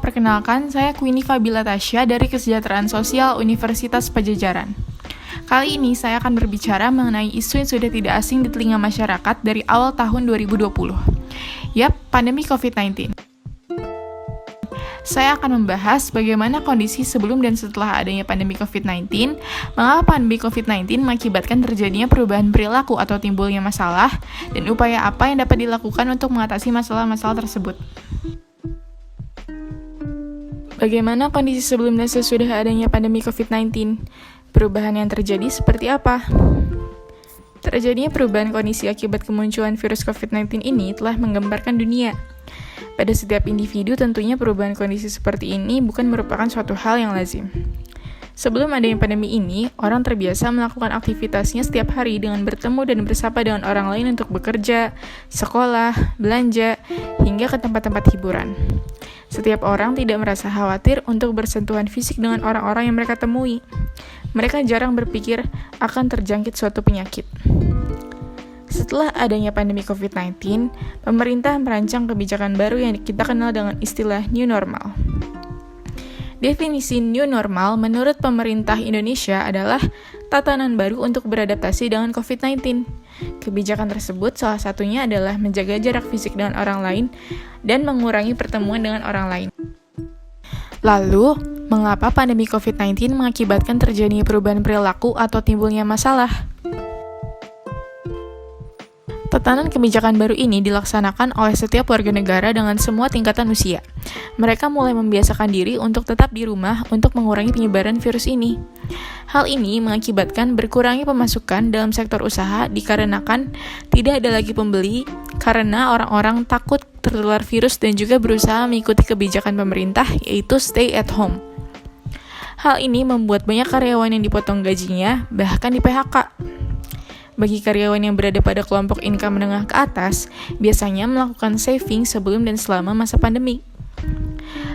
perkenalkan, saya Queenie Fabila Tasya dari Kesejahteraan Sosial Universitas Padjadjaran. Kali ini saya akan berbicara mengenai isu yang sudah tidak asing di telinga masyarakat dari awal tahun 2020. Yap, pandemi COVID-19. Saya akan membahas bagaimana kondisi sebelum dan setelah adanya pandemi COVID-19, mengapa pandemi COVID-19 mengakibatkan terjadinya perubahan perilaku atau timbulnya masalah, dan upaya apa yang dapat dilakukan untuk mengatasi masalah-masalah tersebut. Bagaimana kondisi sebelum dan sesudah adanya pandemi COVID-19? Perubahan yang terjadi seperti apa? Terjadinya perubahan kondisi akibat kemunculan virus COVID-19 ini telah menggemparkan dunia. Pada setiap individu tentunya perubahan kondisi seperti ini bukan merupakan suatu hal yang lazim. Sebelum adanya pandemi ini, orang terbiasa melakukan aktivitasnya setiap hari dengan bertemu dan bersapa dengan orang lain untuk bekerja, sekolah, belanja, hingga ke tempat-tempat hiburan. Setiap orang tidak merasa khawatir untuk bersentuhan fisik dengan orang-orang yang mereka temui. Mereka jarang berpikir akan terjangkit suatu penyakit. Setelah adanya pandemi COVID-19, pemerintah merancang kebijakan baru yang kita kenal dengan istilah New Normal. Definisi New Normal menurut pemerintah Indonesia adalah tatanan baru untuk beradaptasi dengan COVID-19. Kebijakan tersebut salah satunya adalah menjaga jarak fisik dengan orang lain dan mengurangi pertemuan dengan orang lain. Lalu, mengapa pandemi COVID-19 mengakibatkan terjadinya perubahan perilaku atau timbulnya masalah? Tatanan kebijakan baru ini dilaksanakan oleh setiap warga negara dengan semua tingkatan usia. Mereka mulai membiasakan diri untuk tetap di rumah untuk mengurangi penyebaran virus ini. Hal ini mengakibatkan berkurangnya pemasukan dalam sektor usaha dikarenakan tidak ada lagi pembeli karena orang-orang takut tertular virus dan juga berusaha mengikuti kebijakan pemerintah yaitu stay at home. Hal ini membuat banyak karyawan yang dipotong gajinya bahkan di PHK. Bagi karyawan yang berada pada kelompok income menengah ke atas, biasanya melakukan saving sebelum dan selama masa pandemi.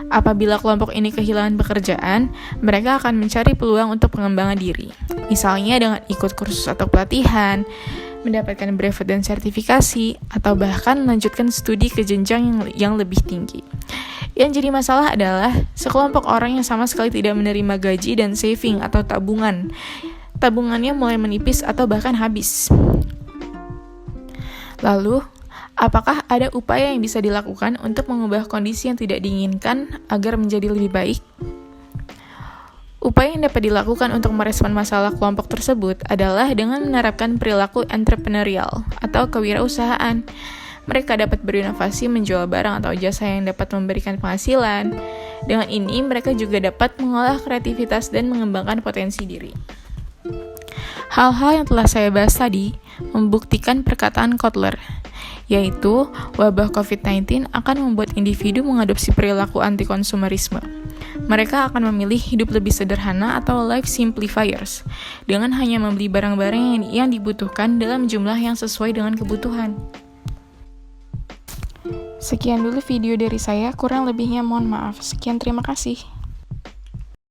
Apabila kelompok ini kehilangan pekerjaan, mereka akan mencari peluang untuk pengembangan diri. Misalnya dengan ikut kursus atau pelatihan, mendapatkan brevet dan sertifikasi, atau bahkan melanjutkan studi ke jenjang yang lebih tinggi. Yang jadi masalah adalah sekelompok orang yang sama sekali tidak menerima gaji dan saving atau tabungan. Tabungannya mulai menipis atau bahkan habis. Lalu, apakah ada upaya yang bisa dilakukan untuk mengubah kondisi yang tidak diinginkan agar menjadi lebih baik? Upaya yang dapat dilakukan untuk merespon masalah kelompok tersebut adalah dengan menerapkan perilaku entrepreneurial atau kewirausahaan. Mereka dapat berinovasi menjual barang atau jasa yang dapat memberikan penghasilan. Dengan ini, mereka juga dapat mengolah kreativitas dan mengembangkan potensi diri. Hal-hal yang telah saya bahas tadi membuktikan perkataan Kotler, yaitu wabah COVID-19 akan membuat individu mengadopsi perilaku anti-konsumerisme. Mereka akan memilih hidup lebih sederhana atau life simplifiers, dengan hanya membeli barang-barang yang dibutuhkan dalam jumlah yang sesuai dengan kebutuhan. Sekian dulu video dari saya, kurang lebihnya mohon maaf. Sekian, terima kasih.